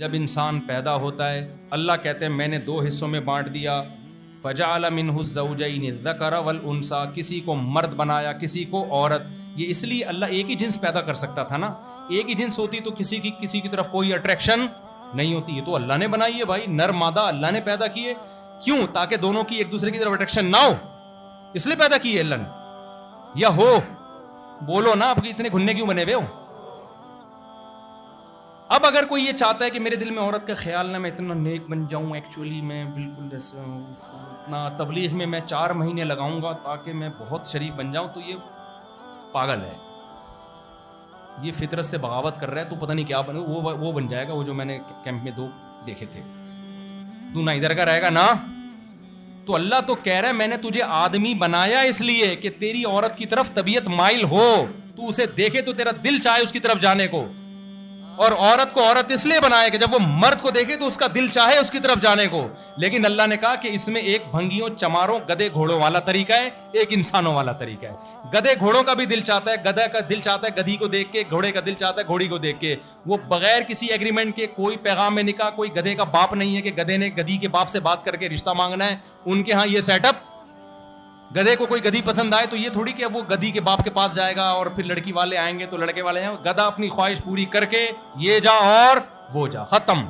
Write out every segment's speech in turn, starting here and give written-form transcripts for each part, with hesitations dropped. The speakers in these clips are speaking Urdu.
جب انسان پیدا ہوتا ہے اللہ کہتے ہیں میں نے دو حصوں میں بانٹ دیا، فجعل منہ الزوجین الذکر والانثی، کسی کو مرد بنایا کسی کو عورت. یہ اس لیے اللہ ایک ہی جنس پیدا کر سکتا تھا نا، ایک ہی جنس ہوتی تو کسی کی طرف کوئی اٹریکشن نہیں ہوتی. یہ تو اللہ نے بنائی ہے بھائی، نر مادہ اللہ نے پیدا کیے. کیوں؟ تاکہ دونوں کی ایک دوسرے کی طرف اٹریکشن نہ ہو، اس لیے پیدا کی ہے اللہ نے. یا ہو بولو نا، آپ اتنے گھننے کیوں بنے ہوئے ہو؟ اب اگر کوئی یہ چاہتا ہے کہ میرے دل میں عورت کا خیال نہ، میں اتنا نیک بن جاؤں، ایکچولی میں بالکل جیسے اتنا تبلیغ میں 4 مہینے لگاؤں گا تاکہ میں بہت شریف بن جاؤں، تو یہ پاگل ہے، یہ فطرت سے بغاوت کر رہا ہے. تو پتہ نہیں کیا بنے، وہ بن جائے گا وہ جو میں نے کیمپ میں 2 دیکھے تھے. تو نہ ادھر کا رہے گا نا. تو اللہ تو کہہ رہا ہے میں نے تجھے آدمی بنایا اس لیے کہ تیری عورت کی طرف طبیعت مائل ہو، تو اسے دیکھے تو تیرا دل چاہے اس کی طرف جانے کو. اور عورت کو عورت اس لیے بنایا کہ جب وہ مرد کو دیکھے تو اس کا دل چاہے اس کی طرف جانے کو. لیکن اللہ نے کہا کہ اس میں ایک بھنگیوں چماروں گدے گھوڑوں والا طریقہ ہے، ایک انسانوں والا طریقہ ہے. گدے گھوڑوں کا بھی دل چاہتا ہے، گدھے کا دل چاہتا ہے گدھی کو دیکھ کے، گھوڑے کا دل چاہتا ہے گھوڑی کو دیکھ کے. وہ بغیر کسی ایگریمنٹ کے، کوئی پیغام میں نکاح، کوئی گدھے کا باپ نہیں ہے کہ گدھے نے گدھی کے باپ سے بات کر کے رشتہ مانگنا ہے. ان کے ہاں یہ سیٹ اپ، گدھے کو کوئی گدھی پسند آئے تو یہ تھوڑی کہ وہ گدھی کے باپ کے پاس جائے گا اور پھر لڑکی والے آئیں گے تو لڑکے والے آئیں گے. گدھا اپنی خواہش پوری کر کے یہ جا اور وہ جا، ختم.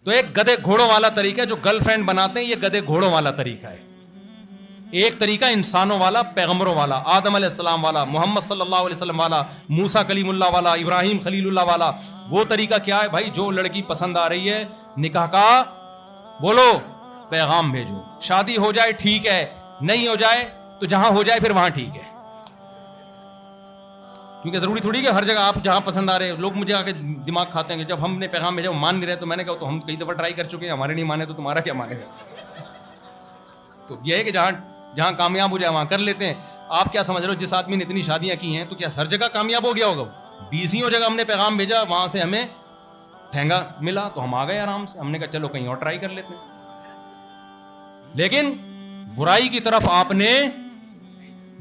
تو ایک گدھے گھوڑوں والا طریقہ ہے جو گرل فرینڈ بناتے ہیں، یہ گدھے گھوڑوں والا طریقہ ہے. ایک طریقہ انسانوں والا، پیغمبروں والا، آدم علیہ السلام والا، محمد صلی اللہ علیہ وسلم والا، موسیٰ کلیم اللہ والا، ابراہیم خلیل اللہ والا. وہ طریقہ کیا ہے بھائی؟ جو لڑکی پسند آ رہی ہے، نکاح کا بولو، پیغام بھیجو، شادی ہو جائے ٹھیک ہے، نہیں ہو جائے تو جہاں ہو جائے پھر وہاں ٹھیک ہے. کیونکہ ضروری تھوڑی کہ ہر جگہ آپ جہاں پسند آ رہے. لوگ مجھے آ کے دماغ کھاتے ہیں کہ جب ہم نے پیغام بھیجا وہ مان نہیں رہے، تو میں نے کہا تو ہم کئی دفعہ ٹرائی کر چکے ہیں، ہمارے نہیں مانے تو تمہارا کیا مانے گا. تو یہ ہے کہ جہاں کامیاب ہو جائے وہاں کر لیتے ہیں. آپ کیا سمجھ رہے ہو جس آدمی نے اتنی شادیاں کی ہیں تو کیا ہر جگہ کامیاب ہو گیا ہوگا؟ 20 جگہ ہم نے پیغام بھیجا، وہاں سے ہمیں ٹھینگا ملا تو ہم آ گئے آرام سے. ہم نے کہا چلو کہیں اور ٹرائی کر لیتے ہیں. لیکن برائی کی طرف آپ نے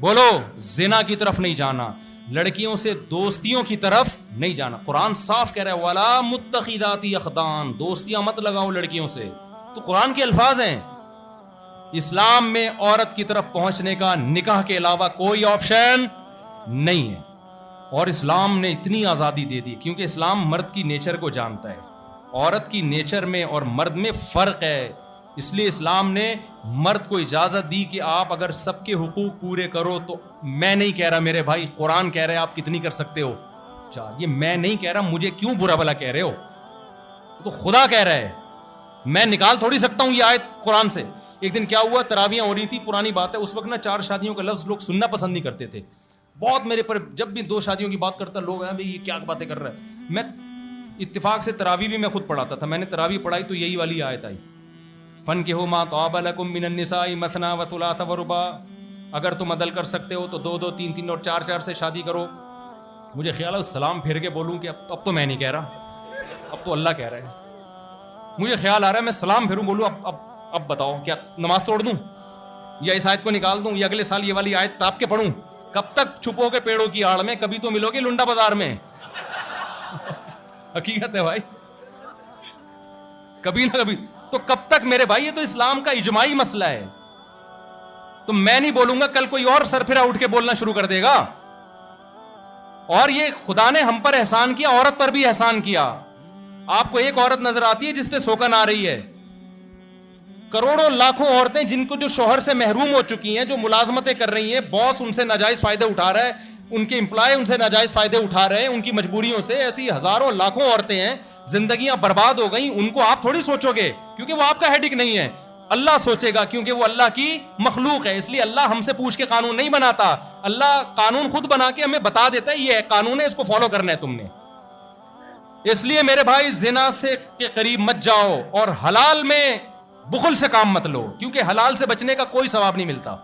بولو، زنا کی طرف نہیں جانا، لڑکیوں سے دوستیوں کی طرف نہیں جانا. قرآن صاف کہہ رہا ہے وَلَا مُتَّخِذَاتِ أَخْدَانٍ، دوستیاں مت لگاؤ لڑکیوں سے. تو قرآن کے الفاظ ہیں. اسلام میں عورت کی طرف پہنچنے کا نکاح کے علاوہ کوئی آپشن نہیں ہے. اور اسلام نے اتنی آزادی دے دی کیونکہ اسلام مرد کی نیچر کو جانتا ہے. عورت کی نیچر میں اور مرد میں فرق ہے، اس لیے اسلام نے مرد کو اجازت دی کہ آپ اگر سب کے حقوق پورے کرو تو. میں نہیں کہہ رہا میرے بھائی، قرآن کہہ رہے آپ کتنی کر سکتے ہو 4. یہ میں نہیں کہہ رہا، مجھے کیوں برا بھلا کہہ رہے ہو؟ تو خدا کہہ رہا ہے، میں نکال تھوڑی سکتا ہوں یہ آیت قرآن سے. ایک دن کیا ہوا، تراویحیں ہو رہی تھی، پرانی بات ہے، اس وقت نا 4 شادیوں کا لفظ لوگ سننا پسند نہیں کرتے تھے. بہت میرے پر جب بھی 2 شادیوں کی بات کرتا لوگ ہیں بھائی یہ کیا باتیں کر رہا ہے. میں اتفاق سے تراویح بھی میں خود پڑھاتا تھا، میں نے تراویح پڑھائی تو یہی والی آیت آئی، فَانكِحُوا مَا طَابَ لَكُم مِّنَ النِّسَاءِ مَثْنَىٰ وَثُلَاثَ وَرُبَاعَ، اگر تم عدل کر سکتے ہو تو 2 3 3 اور 4 سے شادی کرو. مجھے خیال ہے سلام پھیر کے بولوں کہ اب تو میں نہیں کہہ رہا، اب تو اللہ کہہ رہا ہے. مجھے خیال آ رہا ہے میں سلام پھیروں بولوں اب بتاؤ کیا نماز توڑ دوں یا اس آیت کو نکال دوں یا اگلے سال یہ والی آیت ٹاپ کے پڑھوں؟ کب تک چھپو گے پیڑوں کی آڑ میں؟ کبھی تو ملو گے لنڈا بازار میں. حقیقت ہے بھائی، کبھی نہ کبھی. تو کب تک میرے بھائی؟ یہ تو اسلام کا اجماعی مسئلہ ہے. تو میں نہیں بولوں گا، کل کوئی اور سرفرا اٹھ کے بولنا شروع کر دے گا. اور یہ خدا نے ہم پر احسان کیا، عورت پر بھی احسان کیا. آپ کو ایک عورت نظر آتی ہے جس پہ سوکن آ رہی ہے، کروڑوں لاکھوں عورتیں جن کو جو شوہر سے محروم ہو چکی ہیں، جو ملازمتیں کر رہی ہیں، باس ان سے ناجائز فائدے اٹھا رہا ہے، ان کے امپلائی ان سے ناجائز فائدے اٹھا رہے ہیں ان کی مجبوریوں سے. ایسی ہزاروں لاکھوں عورتیں ہیں، زندگیاں برباد ہو گئیں. ان کو آپ تھوڑی سوچو گے کیونکہ وہ آپ کا ہیڈک نہیں ہے، اللہ سوچے گا کیونکہ وہ اللہ کی مخلوق ہے. اس لیے اللہ ہم سے پوچھ کے قانون نہیں بناتا، اللہ قانون خود بنا کے ہمیں بتا دیتا ہے یہ قانون ہے، اس کو فالو کرنا ہے تم نے. اس لیے میرے بھائی زنا سے کے قریب مت جاؤ اور حلال میں بخل سے کام مت لو کیونکہ حلال سے بچنے کا کوئی ثواب نہیں ملتا.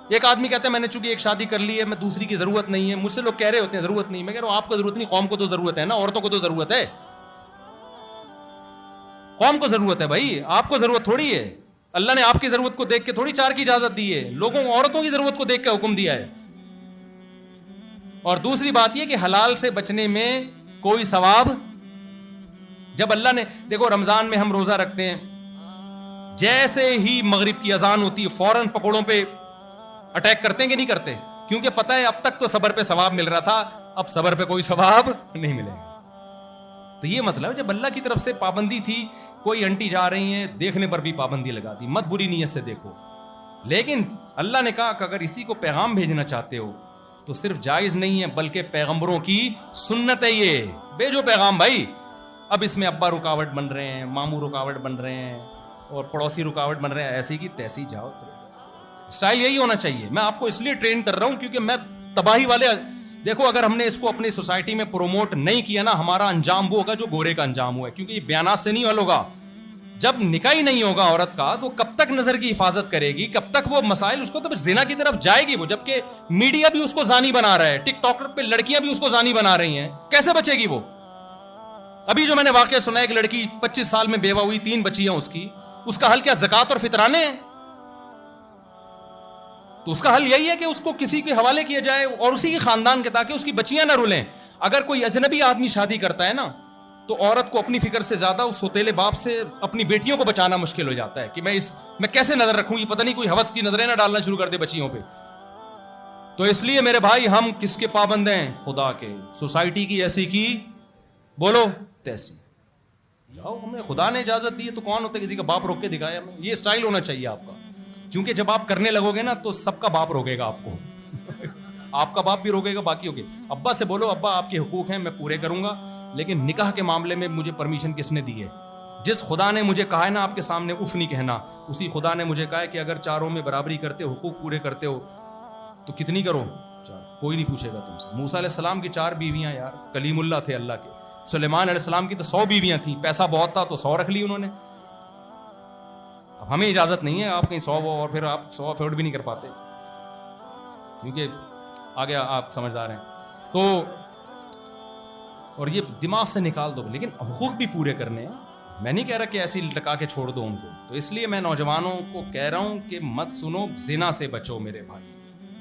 ایک آدمی کہتا ہے میں نے چونکہ ایک شادی کر لی ہے، میں دوسری کی ضرورت نہیں ہے. مجھ سے لوگ کہہ رہے ہوتے ہیں ضرورت نہیں. میں کہہ رہا ہوں آپ کو ضرورت نہیں، قوم کو تو ضرورت ہے نا، عورتوں کو تو ضرورت ہے. قوم کو ضرورت ہے بھائی، آپ کو ضرورت تھوڑی ہے. اللہ نے آپ کی ضرورت کو دیکھ کے تھوڑی 4 کی اجازت دی ہے، لوگوں عورتوں کی ضرورت کو دیکھ کے حکم دیا ہے. اور دوسری بات یہ کہ حلال سے بچنے میں کوئی ثواب جب اللہ نے دیکھو رمضان میں ہم روزہ رکھتے ہیں, جیسے ہی مغرب کی اذان ہوتی ہے فوراً پکوڑوں پہ اٹیک کرتے ہیں کہ نہیں کرتے؟ کیونکہ پتہ ہے اب تک تو صبر پہ ثواب مل رہا تھا, اب صبر پہ کوئی ثواب نہیں ملے گا. تو یہ مطلب جب اللہ کی طرف سے پابندی تھی, کوئی انٹی جا رہی ہیں دیکھنے پر بھی پابندی لگا دی, مت بری نیت سے دیکھو. لیکن اللہ نے کہا کہ اگر اسی کو پیغام بھیجنا چاہتے ہو تو صرف جائز نہیں ہے بلکہ پیغمبروں کی سنت ہے, یہ بھیجو پیغام بھائی. اب اس میں ابا رکاوٹ بن رہے ہیں, ماموں رکاوٹ بن رہے ہیں, اور پڑوسی رکاوٹ بن رہے ہیں, ایسی کی تیسی جاؤ. اسٹائل یہی ہونا چاہیے. میں آپ کو اس لیے ٹرین کر رہا ہوں کیونکہ میں تباہی والے, دیکھو اگر ہم نے اس کو اپنی سوسائٹی میں پروموٹ نہیں کیا نا, ہمارا انجام وہ ہوگا جو گورے کا انجام ہوا ہے. کیونکہ یہ بیانات سے نہیں حل ہوگا. جب نکاح ہی نہیں ہوگا عورت کا تو کب تک نظر کی حفاظت کرے گی, کب تک وہ مسائل, اس کو تو زنا کی طرف جائے گی وہ. جبکہ میڈیا بھی اس کو زانی بنا رہا ہے, ٹک ٹاک پہ لڑکیاں بھی اس کو زانی بنا رہی ہیں, کیسے بچے گی وہ؟ ابھی جو میں نے واقعہ سنا ہے, ایک لڑکی 25 سال میں بیوہ ہوئی, 3 بچیاں اس کی, اس کا حل کیا زکوٰۃ اور فطرانے ہیں؟ تو اس کا حل یہی ہے کہ اس کو کسی کے حوالے کیا جائے اور اسی کے خاندان کے, تاکہ اس کی بچیاں نہ رولیں. اگر کوئی اجنبی آدمی شادی کرتا ہے نا تو عورت کو اپنی فکر سے زیادہ اس سوتیلے باپ سے اپنی بیٹیوں کو بچانا مشکل ہو جاتا ہے کہ میں کیسے نظر رکھوں, یہ پتہ نہیں کوئی ہوس کی نظریں نہ ڈالنا شروع کر دے بچیوں پہ. تو اس لیے میرے بھائی ہم کس کے پابند ہیں؟ خدا کے. سوسائٹی کی ایسی کی بولو تیسی جاؤ, ہمیں خدا نے اجازت دی ہے تو کون ہوتا ہے کسی کا باپ روک کے دکھایا ہمیں؟ یہ اسٹائل ہونا چاہیے آپ کا. کیونکہ جب آپ کرنے لگو گے نا تو سب کا باپ روکے گا آپ کو. آپ کا باپ بھی روکے گا, باقی ہوگے. ابا سے بولو ابا آپ کے حقوق ہیں میں پورے کروں گا, لیکن نکاح کے معاملے میں مجھے پرمیشن کس نے دی ہے؟ جس خدا نے مجھے کہا ہے نا آپ کے سامنے اف نہیں کہنا, اسی خدا نے مجھے کہا ہے کہ اگر چاروں میں برابری کرتے ہو, حقوق پورے کرتے ہو تو کتنی کرو؟ 4. کوئی نہیں پوچھے گا تم سے. موسیٰ علیہ السلام کی 4 بیویاں یار, کلیم اللہ تھے اللہ کے. سلیمان علیہ السلام کی تو 100 بیویاں تھیں, پیسہ بہت تھا تو 100 رکھ لی انہوں نے. اب ہمیں اجازت نہیں ہے آپ کہیں 100 ہو اور پھر آپ 100 افورڈ بھی نہیں کر پاتے, کیونکہ آگے آپ سمجھدار ہیں. تو اور یہ دماغ سے نکال دو, لیکن حقوق بھی پورے کرنے ہیں. میں نہیں کہہ رہا کہ ایسی لٹکا کے چھوڑ دو ان کو. تو اس لیے میں نوجوانوں کو کہہ رہا ہوں کہ مت سنو, زنا سے بچو میرے بھائی,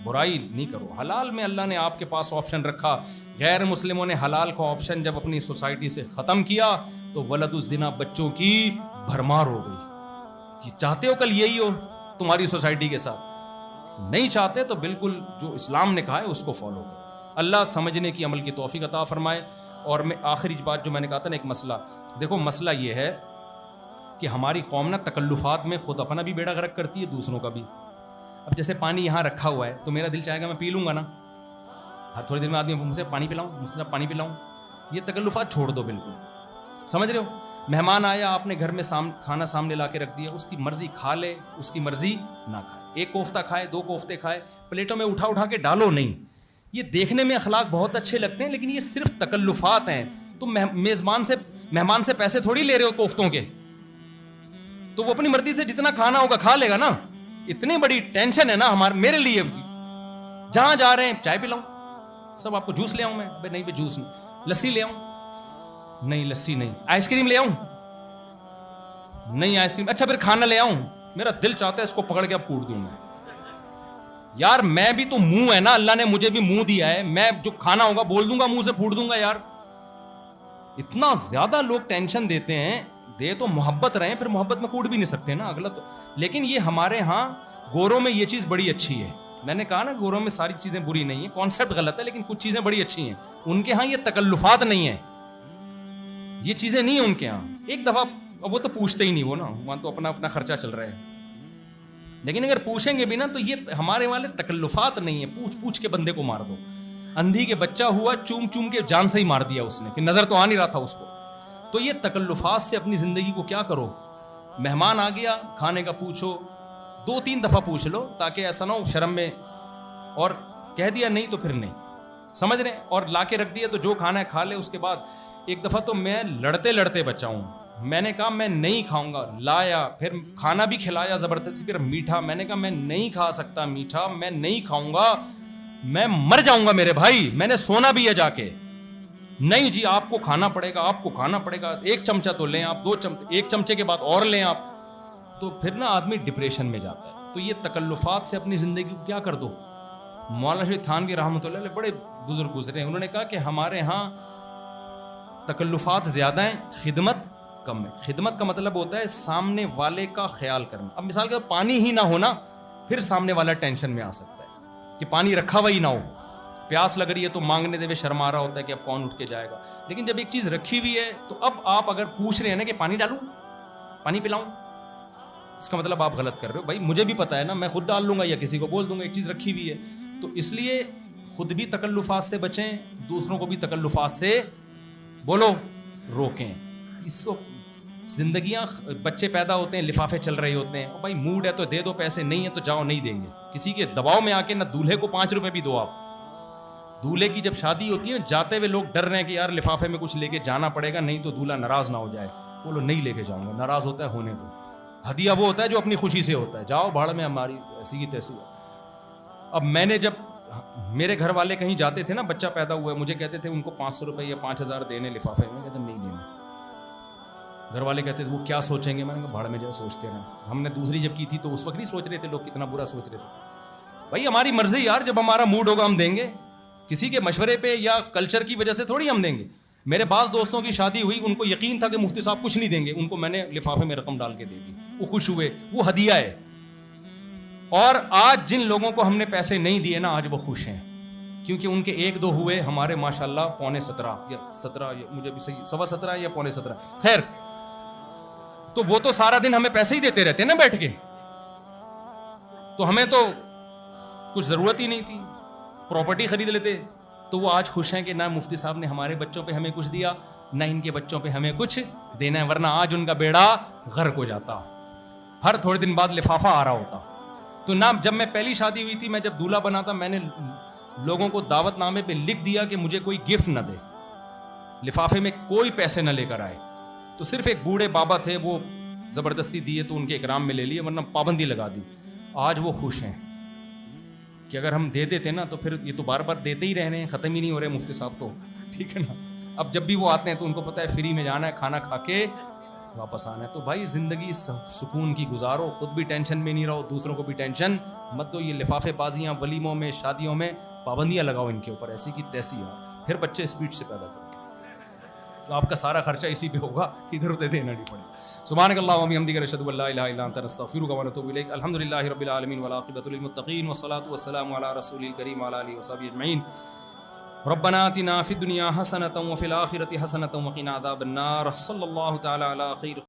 برائی نہیں کرو. حلال میں اللہ نے آپ کے پاس آپشن رکھا, غیر مسلموں نے حلال کا آپشن جب اپنی سوسائٹی سے ختم کیا تو ولد الزنا بچوں کی بھرمار ہو گئی. چاہتے ہو کل یہی ہو تمہاری سوسائٹی کے ساتھ؟ نہیں چاہتے تو بالکل جو اسلام نے کہا ہے اس کو فالو کرو. اللہ سمجھنے کی عمل کی توفیق عطا فرمائے. اور میں آخری بات جو میں نے کہا تھا نا, ایک مسئلہ دیکھو, مسئلہ یہ ہے کہ ہماری قوم نا تکلفات میں خود اپنا بھی بیڑا غرق کرتی ہے, دوسروں کا بھی. اب جیسے پانی یہاں رکھا ہوا ہے تو میرا دل چاہے گا میں پی لوں گا نا, ہر تھوڑی دیر میں آدمی مجھ سے پانی پلاؤں, مفتی صاحب پانی پلاؤں. یہ تکلفات چھوڑ دو بالکل, سمجھ رہے ہو؟ مہمان آیا, آپ نے گھر میں کھانا سامنے لا کے رکھ دیا, اس کی مرضی کھا لے, اس کی مرضی نہ کھائے. 1 کوفتہ کھائے, 2 کوفتے کھائے, پلیٹوں میں اٹھا کے ڈالو نہیں. یہ دیکھنے میں اخلاق بہت اچھے لگتے ہیں لیکن یہ صرف تکلفات ہیں. تم مہمان سے پیسے تھوڑی لے رہے ہو کوفتوں کے, تو وہ اپنی مرضی سے جتنا کھانا ہوگا کھا لے گا نا. اتنی بڑی ٹینشن ہے نا میرے لیے, جہاں جا رہے ہیں چائے پلاؤں, سب آپ کو جوس لے آؤں میں؟ نہیں بھائی جوس نہیں. لسی لے آؤں؟ نہیں لسی نہیں. آئس کریم لے آؤں؟ نہیں آئس کریم. اچھا پھر کھانا لے آؤں؟ میرا دل چاہتا ہے اس کو پکڑ کے اب کوٹ دوں میں. یار میں بھی تو منہ ہے نا, اللہ نے مجھے بھی منہ دیا ہے, میں جو کھانا ہوگا بول دوں گا, منہ سے پھوٹ دوں گا. یار اتنا زیادہ لوگ ٹینشن دیتے ہیں, دے تو محبت رہے, پھر محبت میں کوٹ بھی نہیں سکتے نا اگلا تو. لیکن یہ ہمارے ہاں گوروں میں یہ چیز بڑی اچھی ہے. میں نے کہا نا گوروں میں ساری چیزیں بری نہیں ہیں, کانسیپٹ غلط ہے لیکن کچھ چیزیں بڑی اچھی ہیں. ان کے ہاں یہ تکلفات نہیں ہیں, یہ چیزیں نہیں ہیں ان کے ہاں. ایک دفعہ وہ تو پوچھتے ہی نہیں, وہ نا وہاں تو اپنا خرچہ چل رہا ہے. لیکن اگر پوچھیں گے بھی نا تو یہ ہمارے والے تکلفات نہیں ہیں. پوچھ کے بندے کو مار دو. اندھی کے بچہ ہوا, چوم کے جان سے ہی مار دیا اس نے, کہ نظر تو آ نہیں رہا تھا اس کو. تو یہ تکلفات سے اپنی زندگی کو کیا کرو. مہمان آ گیا, کھانے کا پوچھو, 2-3 دفعہ پوچھ لو تاکہ ایسا نہ ہو شرم میں اور کہہ دیا نہیں تو پھر نہیں, سمجھ رہے, اور لا کے رکھ دیا تو جو کھانا ہے کھا لے. اس کے بعد ایک دفعہ تو میں لڑتے بچاؤں, میں نے کہا میں نہیں کھاؤں گا, لایا, پھر کھانا بھی کھلایا زبردستی, پھر میٹھا, میں نے کہا میں نہیں کھا سکتا میٹھا, میں نہیں کھاؤں گا, میں مر جاؤں گا میرے بھائی, میں نے سونا بھی ہے جا کے. نہیں جی آپ کو کھانا پڑے گا, آپ کو کھانا پڑے گا, 1 چمچہ تو لیں آپ, 2 چمچے, 1 چمچے کے بعد اور لیں آپ. تو پھر نا آدمی ڈپریشن میں جاتا ہے. تو یہ تکلفات سے اپنی زندگی کو کیا کر دو. مولانا شریف تھانوی رحمۃ اللہ علیہ بڑے بزرگ گزرے ہیں, انہوں نے کہا کہ ہمارے ہاں تکلفات زیادہ ہیں، خدمت کم ہے. خدمت کا مطلب ہوتا ہے سامنے والے کا خیال کرنا. اب مثال کے پانی ہی نہ ہونا پھر سامنے والا ٹینشن میں آ سکتا ہے کہ پانی رکھا ہوا ہی نہ ہو، پیاس لگ رہی ہے تو مانگنے دے شرما رہا ہوتا ہے کہ اب کون اٹھ کے جائے گا. لیکن جب ایک چیز رکھی ہوئی ہے تو اب آپ اگر پوچھ رہے ہیں نا کہ پانی ڈالوں، پانی پلاؤں، اس کا مطلب آپ غلط کر رہے ہو. بھائی مجھے بھی پتا ہے نا، میں خود ڈال لوں گا یا کسی کو بول دوں گا، ایک چیز رکھی ہوئی ہے. تو اس لیے خود بھی تکلفات سے بچیں، دوسروں کو بھی تکلفات سے بولو روکیں. اس کو زندگیاں، بچے پیدا ہوتے ہیں لفافے چل رہے ہوتے ہیں، بھائی موڈ ہے تو دے دو پیسے، نہیں ہے تو جاؤ نہیں دیں گے. کسی کے دباؤ میں آ کے نہ دولہے کو 5 روپے بھی دو. آپ دولہے کی جب شادی ہوتی ہے نا، جاتے ہوئے لوگ ڈر رہے ہیں کہ یار لفافے میں کچھ لے کے جانا پڑے گا نہیں تو دولہا ناراض نہ ہو جائے. بولو نہیں لے کے جاؤں گا، ناراض ہوتا ہے ہونے دو. ہدیہ وہ ہوتا ہے جو اپنی خوشی سے ہوتا ہے، جاؤ بھاڑ میں، ہماری ایسی کی تیسی. اب میں نے جب میرے گھر والے کہیں جاتے تھے نا، بچہ پیدا ہوا ہے، مجھے کہتے تھے ان کو 500 روپے یا 5000 دینے لفافے میں، کہتے نہیں دینے. گھر والے کہتے تھے وہ کیا سوچیں گے، میں نے کہا بھاڑ میں جائے سوچتے رہے. ہم نے دوسری جب کی تھی تو اس وقت نہیں سوچ رہے تھے لوگ کتنا برا سوچ رہے تھے. بھائی ہماری مرضی یار، جب ہمارا موڈ ہوگا ہم دیں گے، کسی کے مشورے پہ یا کلچر کی وجہ سے تھوڑی ہم دیں گے. میرے بعض دوستوں کی شادی ہوئی، ان کو یقین تھا کہ مفتی صاحب کچھ نہیں دیں گے، ان کو میں نے لفافے میں رقم ڈال کے دے دی، وہ خوش ہوئے، وہ ہدیہ ہے. اور آج جن لوگوں کو ہم نے پیسے نہیں دیے نا، آج وہ خوش ہیں، کیونکہ ان کے 1-2 ہوئے، ہمارے ماشاءاللہ 17.5 یا 17، مجھے بھی صحیح 17.25 یا 17.5. خیر، تو وہ تو سارا دن ہمیں پیسے ہی دیتے رہتے نا بیٹھ کے، تو ہمیں تو کچھ ضرورت ہی نہیں تھی، پراپرٹی خرید لیتے. تو وہ آج خوش ہیں کہ نہ مفتی صاحب نے ہمارے بچوں پہ ہمیں کچھ دیا، نہ ان کے بچوں پہ ہمیں کچھ دینا ہے، ورنہ آج ان کا بیڑا غرق ہو جاتا، ہر تھوڑے دن بعد لفافہ آ رہا ہوتا. تو نہ جب میں پہلی شادی ہوئی تھی، میں جب دولہا بنا تھا، میں نے لوگوں کو دعوت نامے پہ لکھ دیا کہ مجھے کوئی گفٹ نہ دے، لفافے میں کوئی پیسے نہ لے کر آئے. تو صرف ایک بوڑھے بابا تھے، وہ زبردستی دیے تو ان کے اکرام میں لے لیے، ورنہ پابندی لگا دی. آج وہ خوش ہیں کہ اگر ہم دے دیتے نا تو پھر یہ تو بار بار دیتے ہی رہنے ہیں، ختم ہی نہیں ہو رہے مفتی صاحب تو، ٹھیک ہے نا. اب جب بھی وہ آتے ہیں تو ان کو پتہ ہے فری میں جانا ہے، کھانا کھا کے واپس آنا ہے. تو بھائی زندگی سکون کی گزارو، خود بھی ٹینشن میں نہیں رہو، دوسروں کو بھی ٹینشن مت دو. یہ لفافے بازیاں ولیموں میں، شادیوں میں پابندیاں لگاؤ ان کے اوپر، ایسی کی تیسی یار، پھر بچے اسپیڈ سے پیدا کرو تو آپ کا سارا خرچہ اسی پہ ہوگا، ادھر ادھر دینا نہیں پڑے. سبحانک اللہم و بحمدک، اشہد ان لا الہ الا انت، نستغفرک و نتوب الیک. الحمدللہ رب العالمین والعاقبۃ للمتقین والصلاۃ والسلام علی رسول الکریم وعلی آلہ وصحبہ اجمعین. ربنا آتنا فی الدنیا حسنۃ وفی الآخرۃ حسنۃ وقنا عذاب النار. صلی اللہ تعالی علی خیر